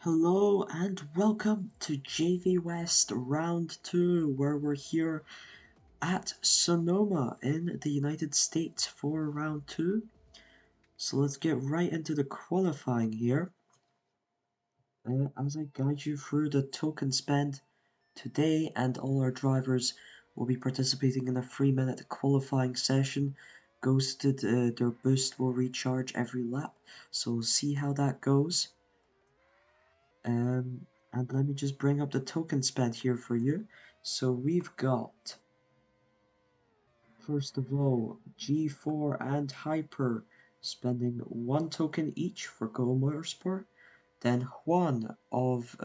Hello and welcome to JV West Round 2, where we're here at Sonoma in the United States for Round 2. So let's get right into the qualifying here. As I guide you through the token spend today, and all our drivers will be participating in a 3-minute qualifying session. Ghosted, their boost will recharge every lap, so we'll see how that goes. And let me just bring up the token spent here for you. So we've got, first of all, G4 and Hyper spending 1 token each for Go Motorsport. Then Juan of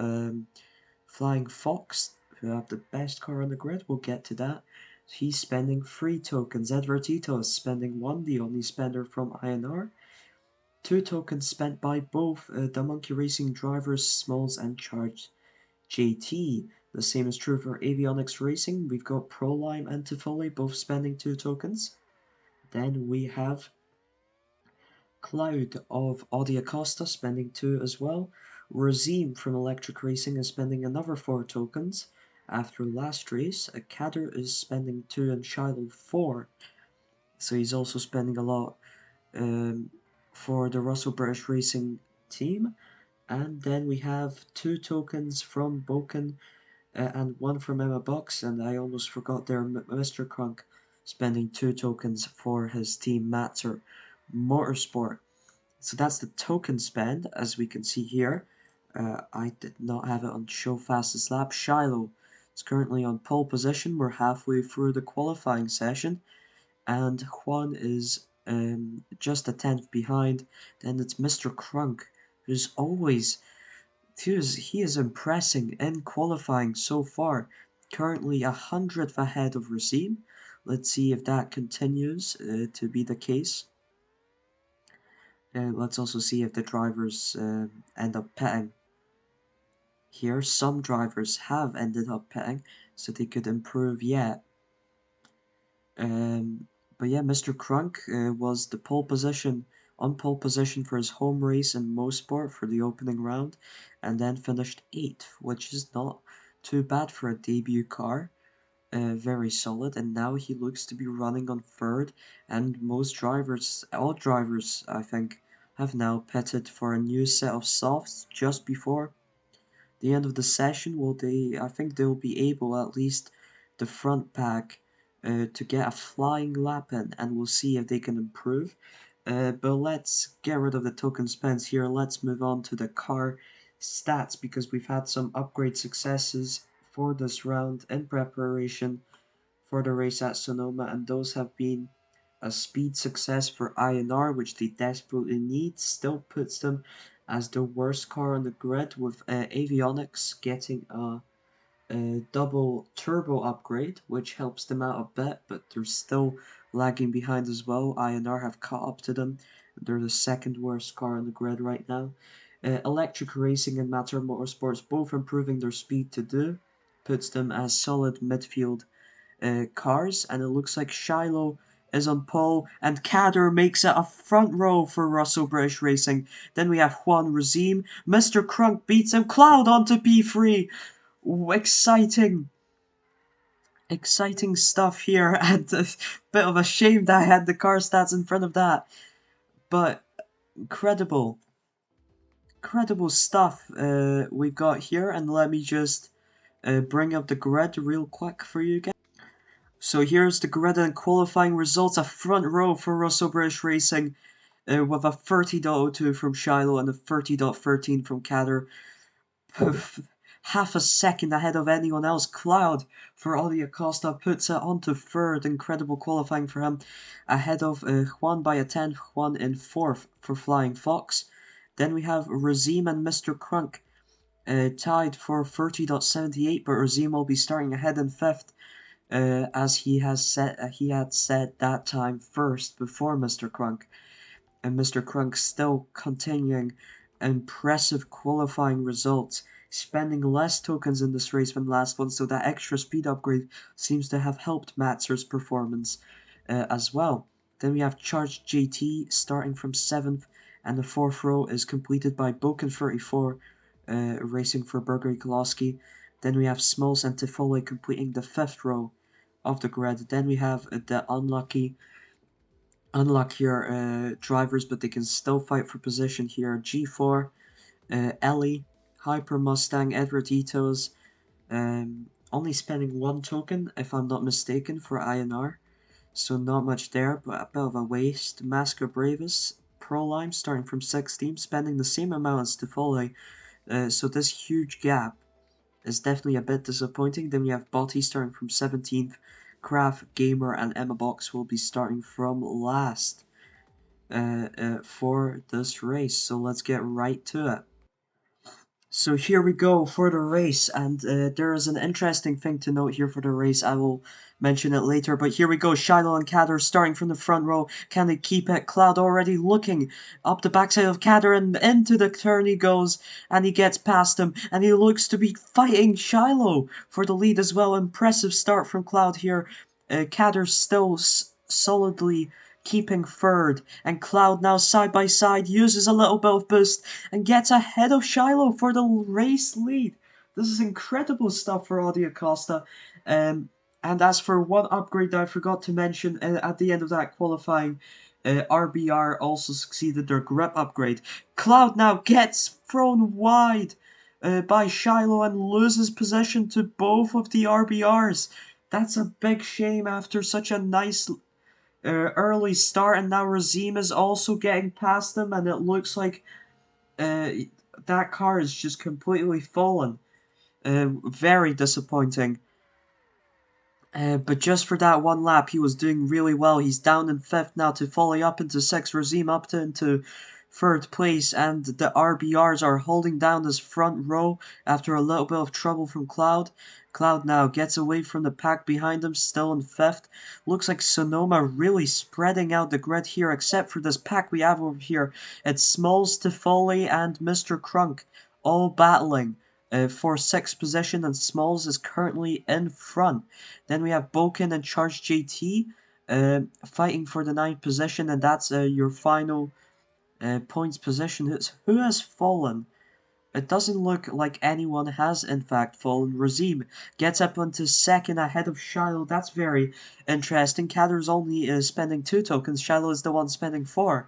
Flying Fox, who have the best car on the grid, we'll get to that. He's spending 3 tokens. Edvertito is spending 1, the only spender from INR. 2 tokens spent by both the Monkey Racing drivers, Smalls and Charged JT. The same is true for Avionics Racing. We've got Prolime and Tifoli both spending 2 tokens. Then we have Cloud of Audi Acosta spending 2 as well. Razim from Electric Racing is spending another 4 tokens. After last race, Kader is spending 2 and Shiloh 4. So he's also spending a lot for the Russell British Racing team. And then we have 2 tokens from Boken and 1 from Emma Box, and I almost forgot there, Mr. Crunk spending 2 tokens for his team Matzer Motorsport. So that's the token spend, as we can see here. I did not have it on show fastest lap. Shiloh is currently on pole position. We're halfway through the qualifying session, and Juan is just a 10th behind. Then it's Mr. Crunk, who's always he is impressing in qualifying so far, currently 100th ahead of Racine. Let's see if that continues to be the case. Let's also see if the drivers end up pitting. Here, some drivers have ended up pitting, so they could improve yet. But yeah, Mr. Crunk was on pole position for his home race in Mosport for the opening round, and then finished 8th, which is not too bad for a debut car. Very solid, and now he looks to be running on 3rd, and all drivers, I think, have now pitted for a new set of softs just before the end of the session. I think they'll be able, at least the front pack, to get a flying lap in, and we'll see if they can improve. But let's get rid of the token spends here. Let's move on to the car stats, because we've had some upgrade successes for this round in preparation for the race at Sonoma, and those have been a speed success for INR, which they desperately need. Still puts them as the worst car on the grid, with Avionics getting a double turbo upgrade, which helps them out a bit, but they're still lagging behind as well. INR have caught up to them. They're the 2nd worst car on the grid right now. Electric Racing and Matter Motorsports both improving their speed to do, puts them as solid midfield cars, and it looks like Shiloh is on pole, and Kader makes it a front row for Russell British Racing. Then we have Juan Razim. Mr. Crunk beats him. Cloud onto P3. Exciting stuff here, and a bit of a shame that I had the car stats in front of that, but incredible stuff we've got here. And let me just bring up the grid real quick for you guys. So here's the grid and qualifying results. A front row for Russell British Racing with a 30.02 from Shiloh and a 30.13 from Kader. Half a second ahead of anyone else. Cloud for Audi Acosta puts it onto 3rd. Incredible qualifying for him. Ahead of Juan by a 10th. Juan in 4th for Flying Fox. Then we have Razim and Mr. Crunk tied for 30.78, but Razim will be starting ahead in 5th. As he had set that time first before Mr. Crunk, and Mr. Crunk still continuing impressive qualifying results, spending less tokens in this race than last one, so that extra speed upgrade seems to have helped Matzer's performance as well. Then we have Charged JT starting from 7th, and the 4th row is completed by Boken34 racing for Burger Koloski. Then we have Smalls and Tifole completing the 5th row of the grid. Then we have the unluckier drivers, but they can still fight for position here. G4, Ellie, Hyper Mustang, Edward Itos, only spending 1 token, if I'm not mistaken, for INR. So not much there, but a bit of a waste. Masca Bravus, Prolime, starting from 16, spending the same amount as Tifole. So this huge gap is definitely a bit disappointing. Then we have Botti starting from 17th. Craft, Gamer, and Emma Box will be starting from last for this race. So let's get right to it. So here we go for the race, and there is an interesting thing to note here for the race. I will mention it later, but here we go. Shiloh and Kader starting from the front row. Can they keep it? Cloud already looking up the backside of Kader, and into the turn he goes, and he gets past him, and he looks to be fighting Shiloh for the lead as well. Impressive start from Cloud here. Kader still solidly keeping third, and Cloud now side by side uses a little bit of boost and gets ahead of Shiloh for the race lead. This is incredible stuff for Audi Acosta. And as for one upgrade that I forgot to mention at the end of that qualifying, RBR also succeeded their grip upgrade. Cloud now gets thrown wide by Shiloh and loses position to both of the RBRs. That's a big shame after such a nice early start, and now Razim is also getting past them, and it looks like that car is just completely fallen. Very disappointing. But just for that one lap, he was doing really well. He's down in 5th now to follow up into 6th. Razim up to into 3rd place, and the RBRs are holding down this front row after a little bit of trouble from Cloud. Cloud now gets away from the pack behind him, still in 5th. Looks like Sonoma really spreading out the grid here, except for this pack we have over here. It's Smalls, Tifoli, and Mr. Crunk all battling for 6th position, and Smalls is currently in front. Then we have Boken and Charge JT fighting for the 9th position, and that's your final points position. Who has fallen? It doesn't look like anyone has in fact fallen. Razim gets up onto 2nd ahead of Shiloh. That's very interesting. Kader's only spending 2 tokens. Shiloh is the one spending 4.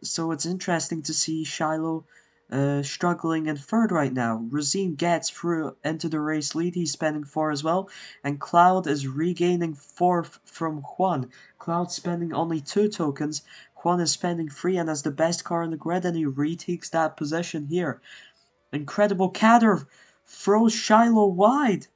So it's interesting to see Shiloh struggling in 3rd right now. Razim gets through into the race lead. He's spending 4 as well. And Cloud is regaining 4th from Juan. Cloud spending only 2 tokens. Juan is spending 3 and has the best car in the grid, and he retakes that position here. Incredible. Kader throws Shiloh wide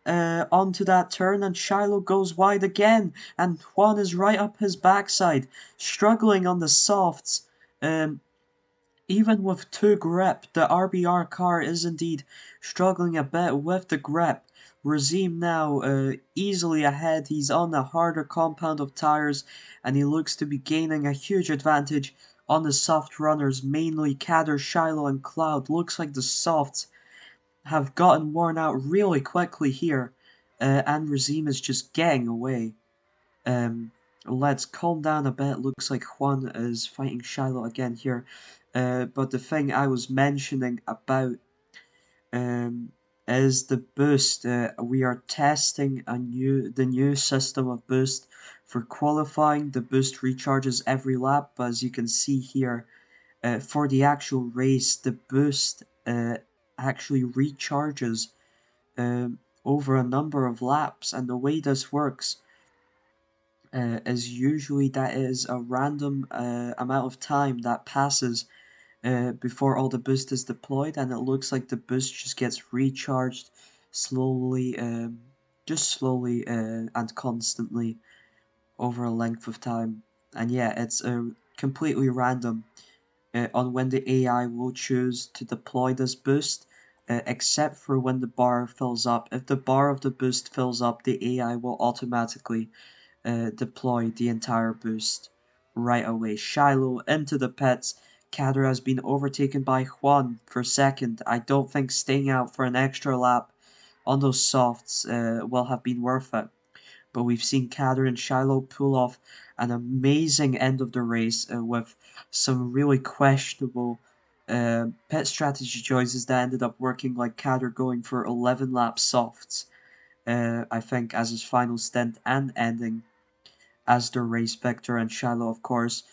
onto that turn, and Shiloh goes wide again, and Juan is right up his backside, struggling on the softs. Even with 2 grip, the RBR car is indeed struggling a bit with the grip. Razim now easily ahead. He's on a harder compound of tires, and he looks to be gaining a huge advantage on the soft runners, mainly Kader, Shiloh, and Cloud. Looks like the softs have gotten worn out really quickly here, and Razim is just getting away. Let's calm down a bit. Looks like Juan is fighting Shiloh again here. But the thing I was mentioning about is the boost. We are testing the new system of boost for qualifying. The boost recharges every lap, but as you can see here, for the actual race, the boost actually recharges over a number of laps, and the way this works is usually that is a random amount of time that passes before all the boost is deployed, and it looks like the boost just gets recharged slowly, just slowly and constantly over a length of time. And yeah, it's completely random on when the AI will choose to deploy this boost, except for when the bar fills up. If the bar of the boost fills up, the AI will automatically deploy the entire boost right away. Shiloh into the pits. Kader has been overtaken by Juan for 2nd. I don't think staying out for an extra lap on those softs will have been worth it. But we've seen Kader and Shiloh pull off an amazing end of the race with some really questionable pit strategy choices that ended up working, like Kader going for 11 lap softs, I think, as his final stint and ending as the race victor, and Shiloh, of course,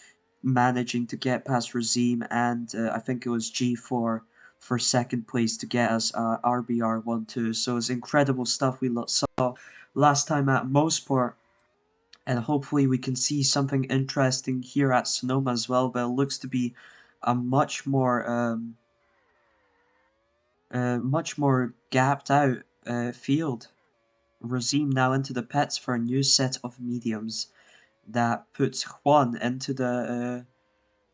managing to get past Razim and I think it was G4 for second place to get us RBR 1-2. So it's incredible stuff we saw last time at Mosport, and hopefully we can see something interesting here at Sonoma as well. But it looks to be a much more gapped out field. Razim now into the pits for a new set of mediums that puts Juan into the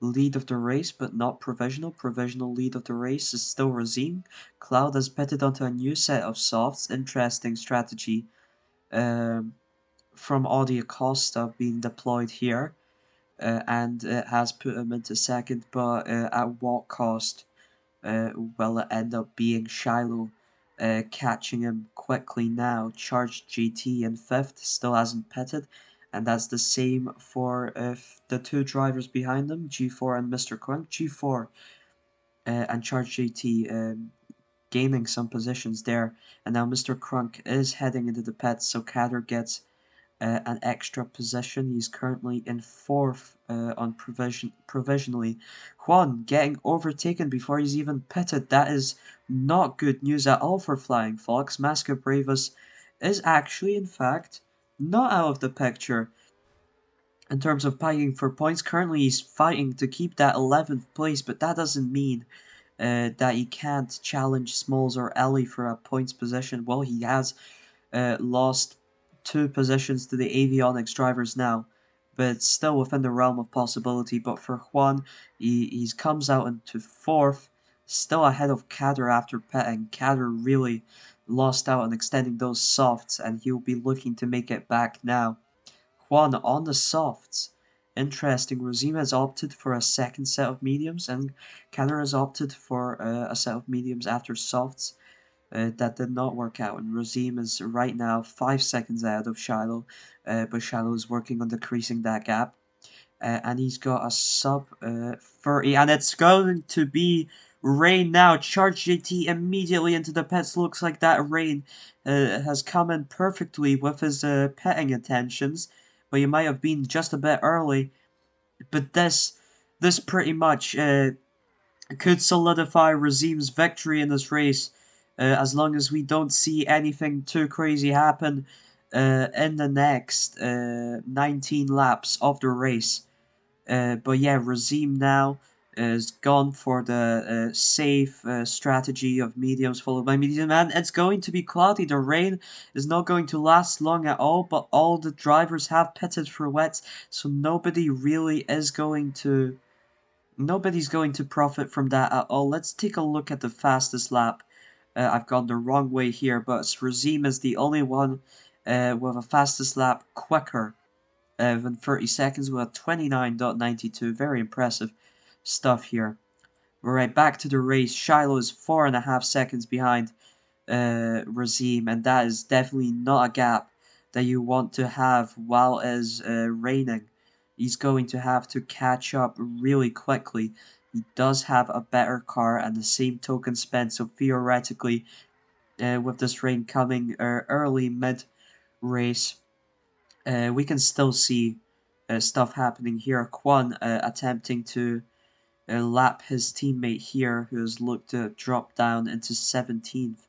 lead of the race, but not provisional. Provisional lead of the race is still Razim. Cloud has pitted onto a new set of softs. Interesting strategy from Audi Acosta being deployed here. And it has put him into second, but at what cost will it end up being Shiloh catching him quickly now? Charged GT in fifth, still hasn't pitted, and that's the same for the two drivers behind them, G4 and Mr. Crunk. G4 and Charged GT gaining some positions there, and now Mr. Crunk is heading into the pits, so Kader gets an extra position. He's currently in fourth on provisionally. Juan getting overtaken before he's even pitted. That is not good news at all for Flying Fox. Masca Bravus is actually, in fact, not out of the picture in terms of fighting for points. Currently, he's fighting to keep that 11th place, but that doesn't mean that he can't challenge Smalls or Ellie for a points position. Well, he has lost 2 positions to the avionics drivers now, but it's still within the realm of possibility. But for Juan, he comes out into 4th, still ahead of Kader after pitting. Kader really lost out on extending those softs, and he'll be looking to make it back now. Juan on the softs. Interesting. Razim has opted for a second set of mediums, and Kader has opted for a set of mediums after softs. That did not work out, and Razim is right now 5 seconds ahead of Shiloh, but Shiloh is working on decreasing that gap, and he's got a sub 30, and it's going to be Rain now. Charge JT immediately into the pits. Looks like that Rain has come in perfectly with his pitting intentions, but he might have been just a bit early. But this pretty much could solidify Razim's victory in this race, as long as we don't see anything too crazy happen in the next 19 laps of the race. But yeah, Razim now is gone for the safe strategy of mediums followed by medium, and it's going to be cloudy. The rain is not going to last long at all, but all the drivers have pitted for wets, so nobody really is going to... Nobody's going to profit from that at all. Let's take a look at the fastest lap. I've gone the wrong way here, but Razim is the only one with a fastest lap quicker than 30 seconds with a 29.92. Very impressive stuff here. Alright, back to the race. Shiloh is 4.5 seconds behind Razim, and that is definitely not a gap that you want to have while it is raining. He's going to have to catch up really quickly. He does have a better car and the same token spent, so theoretically, with this rain coming early mid-race, we can still see stuff happening here. Quan attempting to lap his teammate here, who has looked to drop down into 17th.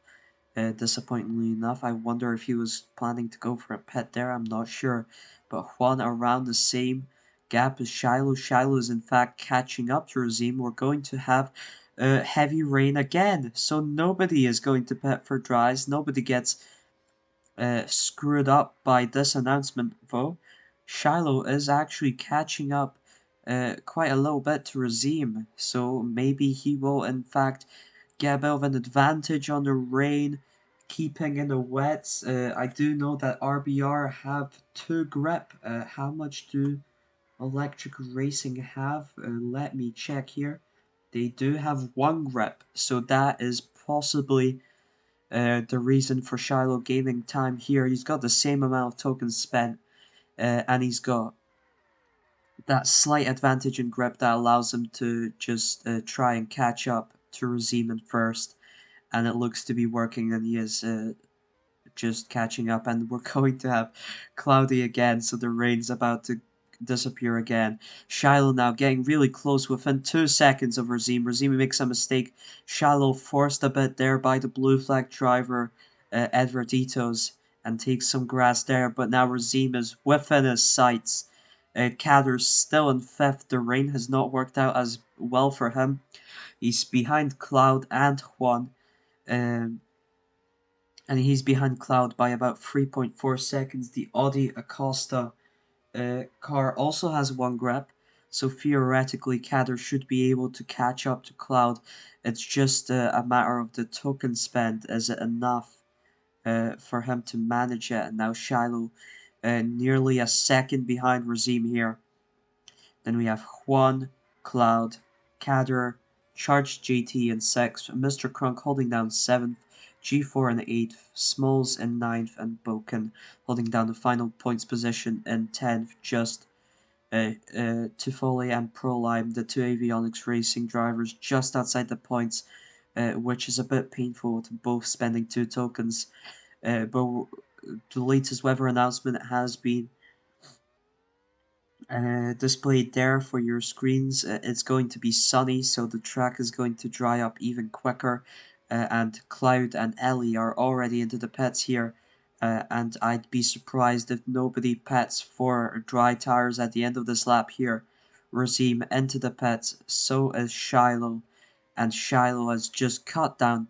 Disappointingly enough, I wonder if he was planning to go for a pit there. I'm not sure. But Juan around the same gap as Shiloh. Shiloh is in fact catching up to Razim. We're going to have heavy rain again. So nobody is going to pit for dries. Nobody gets screwed up by this announcement, though. Shiloh is actually catching up quite a little bit to Razim. So maybe he will in fact get a bit of an advantage on the rain, keeping in the wets. I do know that RBR have 2 grip. How much do Electric Racing have? Let me check here. They do have 1 grip, so that is possibly the reason for Shiloh gaining time here. He's got the same amount of tokens spent, and he's got that slight advantage in grip that allows him to just try and catch up to Raziman first, and it looks to be working, and he is just catching up, and we're going to have cloudy again, so the rain's about to disappear again. Shiloh now getting really close within 2 seconds of Razim. Razim makes a mistake. Shiloh forced a bit there by the blue flag driver, Edvarditos, and takes some grass there, but now Razim is within his sights. Kader's still in 5th. The rain has not worked out as well for him. He's behind Cloud and Juan. Um, and he's behind Cloud by about 3.4 seconds. The Audi Acosta car also has 1 grip, so theoretically Kader should be able to catch up to Cloud. It's just a matter of the token spend. Is it enough for him to manage it? And now Shiloh nearly a second behind Razim here. Then we have Juan, Cloud, Kader, Charged JT in 6th, Mr. Crunk holding down 7th, G4 in 8th, Smalls in 9th, and Boken holding down the final points position in 10th, just Tifoli and Prolime, the two Avionics Racing drivers, just outside the points, which is a bit painful to both spending 2 tokens. But the latest weather announcement has been displayed there for your screens. It's going to be sunny, so the track is going to dry up even quicker. And Cloud and Ellie are already into the pits here. And I'd be surprised if nobody pits for dry tires at the end of this lap here. Razim into the pits, so is Shiloh. And Shiloh has just cut down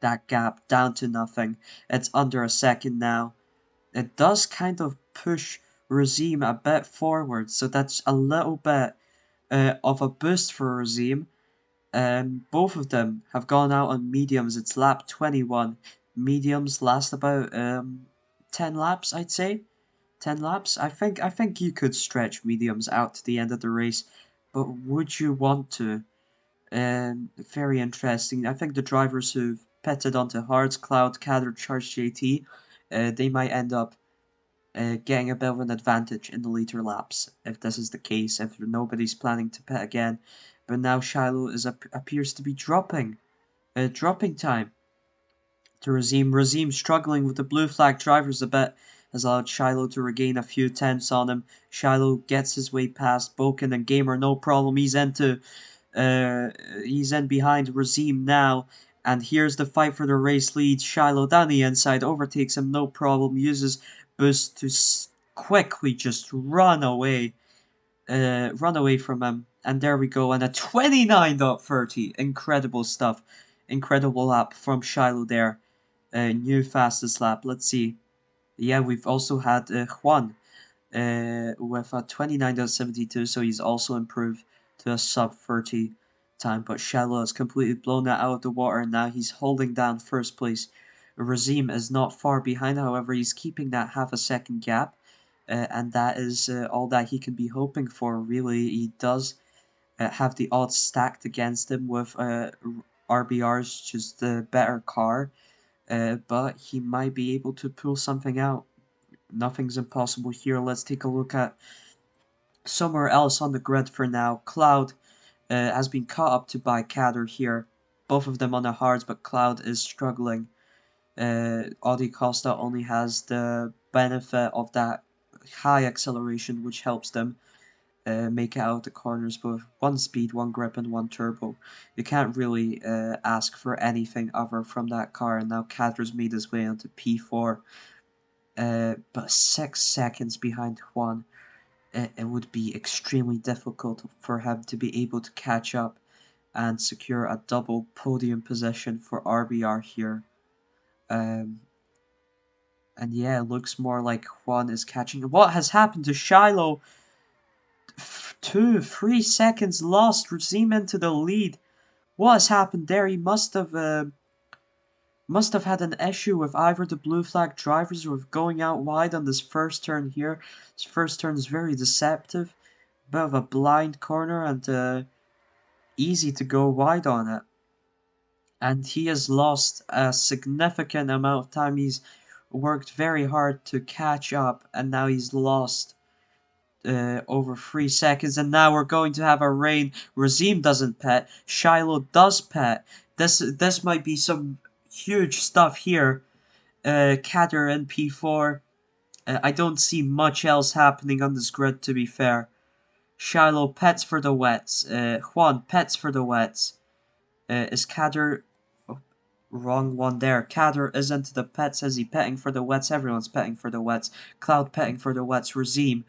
that gap down to nothing. It's under a second now. It does kind of push Razim a bit forward, so that's a little bit of a boost for Razim. Both of them have gone out on mediums. It's lap 21. Mediums last about 10 laps, I'd say. 10 laps. I think you could stretch mediums out to the end of the race, but would you want to? Very interesting. I think the drivers who've petted onto Hards, Cloud, Kader, Charge JT, they might end up getting a bit of an advantage in the later laps, if this is the case, if nobody's planning to pit again. But now Shiloh appears to be dropping time to Razim. Razim struggling with the blue flag drivers a bit has allowed Shiloh to regain a few tenths on him. Shiloh gets his way past Boken and Gamer, no problem. He's in behind Razim now. And here's the fight for the race lead. Shiloh down the inside, overtakes him, no problem. Uses boost to quickly just run away from him. And there we go. And a 29.30. Incredible stuff. Incredible lap from Shiloh there. New fastest lap. Let's see. Yeah, we've also had Juan with a 29.72, so he's also improved to a sub 30 time. But Shiloh has completely blown that out of the water, and now he's holding down first place. Razim is not far behind, however, he's keeping that half a second gap, and that is all that he can be hoping for, really. He does have the odds stacked against him with RBR's just the better car, but he might be able to pull something out. Nothing's impossible here. Let's take a look at somewhere else on the grid for now. Cloud has been caught up to by Kader here. Both of them on the hards, but Cloud is struggling. Audi Costa only has the benefit of that high acceleration, which helps them make it out of the corners with 1 speed, 1 grip, and 1 turbo. You can't really ask for anything other from that car, and now Kader's made his way onto P4. But 6 seconds behind Juan. It would be extremely difficult for him to be able to catch up and secure a double podium position for RBR here. And yeah, it looks more like Juan is catching. What has happened to Shiloh? 3 seconds lost. Razim into the lead. What has happened there? He must have had an issue with either the blue flag drivers or with going out wide on this first turn here. This first turn is very deceptive. Bit of a blind corner and easy to go wide on it. And he has lost a significant amount of time. He's worked very hard to catch up, and now he's lost over 3 seconds, and now we're going to have a rain. Razim doesn't pet. Shiloh does pet. This might be some huge stuff here. Kader in P4. I don't see much else happening on this grid, to be fair. Shiloh pets for the wets. Juan pets for the wets. Is Kader... Oh, wrong one there. Kader isn't the pets. Is he petting for the wets? Everyone's petting for the wets. Cloud petting for the wets. Razim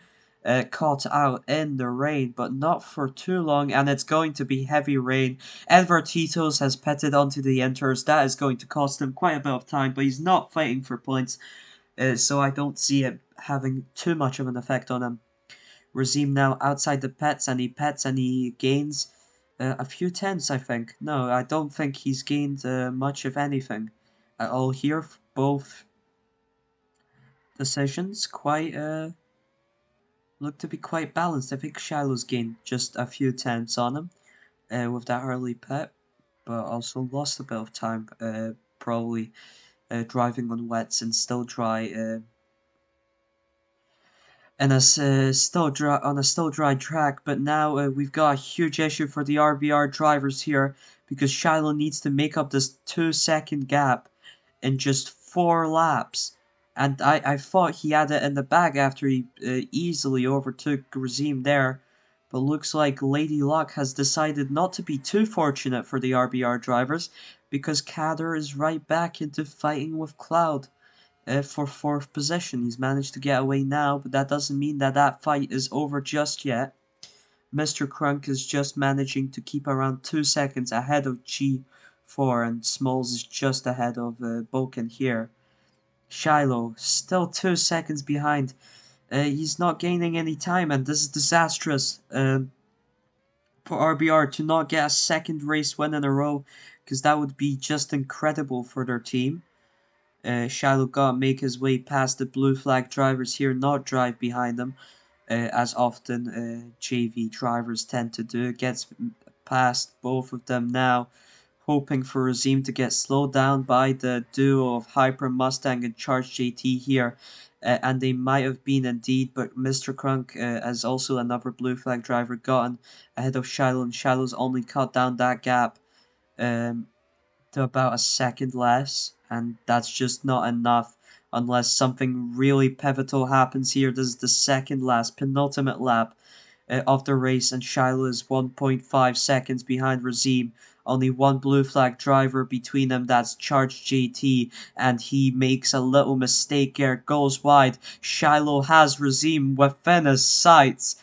caught out in the rain, but not for too long, and it's going to be heavy rain. Edward Titos has petted onto the enters. That is going to cost him quite a bit of time, but he's not fighting for points, so I don't see it having too much of an effect on him. Razim now outside the pets, and he pets and he gains a few tenths, I think. No, I don't think he's gained much of anything at all here. Both decisions quite look to be quite balanced. I think Shiloh's gained just a few tenths on him with that early pet, but also lost a bit of time, probably driving on wets and still dry. And on a still dry track, but now we've got a huge issue for the RBR drivers here because Shiloh needs to make up this 2-second gap in just 4 laps. And I thought he had it in the bag after he easily overtook Razim there, but looks like Lady Luck has decided not to be too fortunate for the RBR drivers because Kader is right back into fighting with Cloud for 4th position. He's managed to get away now, but that doesn't mean that that fight is over just yet. Mr. Crunk is just managing to keep around 2 seconds ahead of G4, and Smalls is just ahead of Boken here. Shiloh still 2 seconds behind. He's not gaining any time, and this is disastrous for RBR to not get a second race win in a row, because that would be just incredible for their team. Shiloh got to make his way past the blue flag drivers here, not drive behind them, as often JV drivers tend to do. Gets past both of them now, hoping for Razim to get slowed down by the duo of Hyper Mustang and Charge JT here. And they might have been indeed, but Mr. Crunk, as also another blue flag driver, gotten ahead of Shiloh, and Shiloh's only cut down that gap to about a second less, and that's just not enough unless something really pivotal happens here. This is the second last, penultimate lap of the race, and Shiloh is 1.5 seconds behind Razim. Only one blue flag driver between them, that's Charge JT, and he makes a little mistake here, goes wide. Shiloh has Razim within his sights.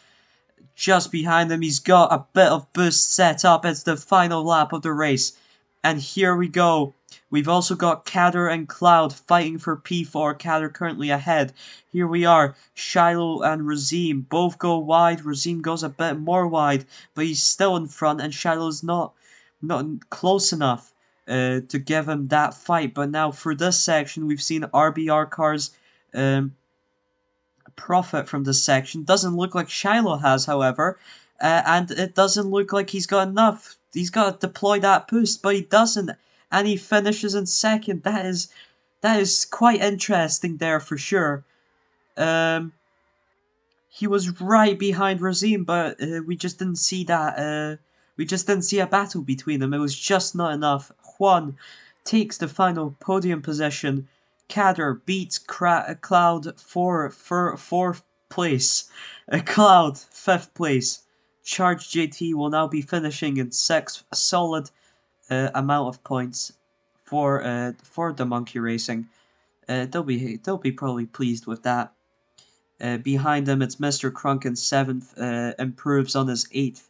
Just behind him, he's got a bit of boost set up. It's the final lap of the race. And here we go. We've also got Kader and Cloud fighting for P4. Kader currently ahead. Here we are. Shiloh and Razim both go wide. Razim goes a bit more wide, but he's still in front, and Shiloh's not close enough to give him that fight. But now for this section, we've seen RBR cars profit from this section. Doesn't look like Shiloh has, however, and it doesn't look like he's got enough. He's got to deploy that boost, but he doesn't, and he finishes in second. That is quite interesting there for sure. He was right behind Razim, but we just didn't see that. We just didn't see a battle between them. It was just not enough. Juan takes the final podium position. Kader beats Cloud for 4th place. Cloud 5th place. Charge JT will now be finishing in 6th. A solid amount of points for the Monkey Racing. They'll be probably pleased with that. Behind them, it's Mr. Crunk in 7th. Improves on his 8th.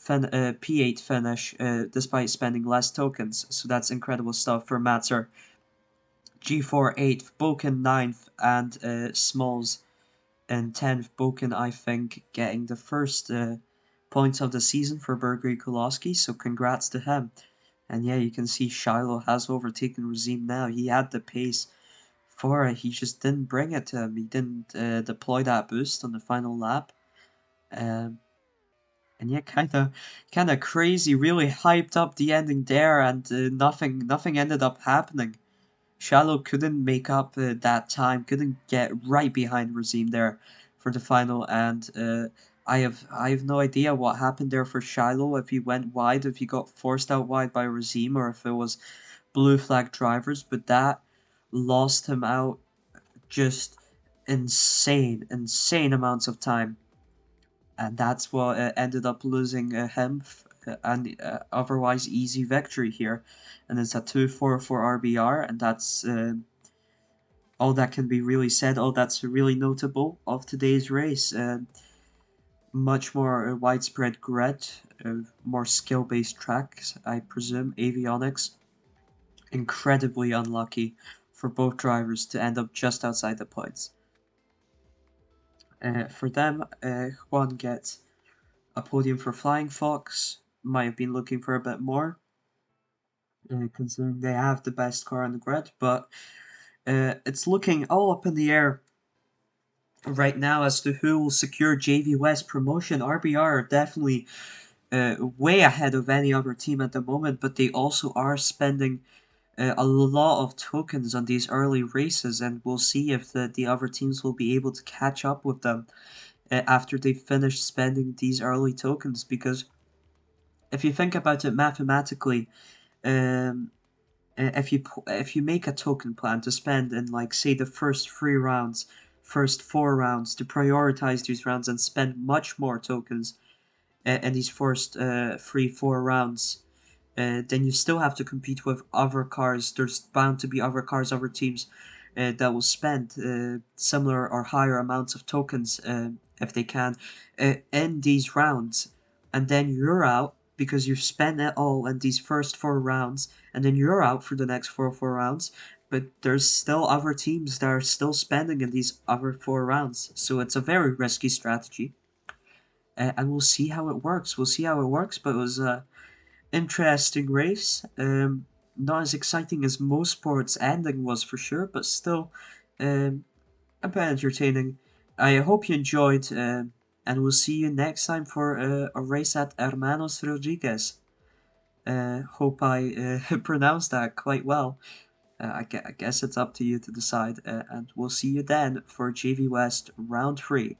P8 finish despite spending less tokens. So that's incredible stuff for Matzer. G4 8th, Boken 9th, and Smalls in 10th. Boken, I think, getting the first points of the season for Burgery Koloski, so congrats to him. And yeah, you can see Shiloh has overtaken Razim now. He had the pace for it, he just didn't bring it to him. He didn't deploy that boost on the final lap. And yeah, kind of crazy, really hyped up the ending there, and nothing ended up happening. Shiloh couldn't make up that time, couldn't get right behind Razim there. for the final, and I have no idea what happened there for Shiloh, if he went wide, if he got forced out wide by Razim, or if it was blue flag drivers, but that lost him out just insane amounts of time, and that's what ended up losing him an otherwise easy victory here, and it's a 2-4 for RBR, and that's all that can be really said. All that's really notable of today's race. Much more widespread grid, more skill-based tracks, I presume. Avionics, incredibly unlucky for both drivers to end up just outside the points. For them, Juan gets a podium for Flying Fox. Might have been looking for a bit more, considering they have the best car on the grid, but it's looking all up in the air right now as to who will secure JV West promotion. RBR are definitely way ahead of any other team at the moment, but they also are spending a lot of tokens on these early races, and we'll see if the other teams will be able to catch up with them after they finish spending these early tokens. Because if you think about it mathematically, um, if you make a token plan to spend in, like, say, the first 3 rounds, first 4 rounds, to prioritize these rounds and spend much more tokens in these first 3-4 rounds, then you still have to compete with other cars. There's bound to be other cars, other teams that will spend similar or higher amounts of tokens if they can in these rounds, and then you're out because you've spent it all in these first 4 rounds, and then you're out for the next four rounds. But there's still other teams that are still spending in these other 4 rounds, so it's a very risky strategy, and we'll see how it works. We'll see how it works, but it was a interesting race. Not as exciting as most sports ending was for sure, but still a bit entertaining. I hope you enjoyed, and we'll see you next time for a race at Hermanos Rodriguez. Hope I pronounced that quite well. I guess it's up to you to decide, and we'll see you then for JV West Round 3.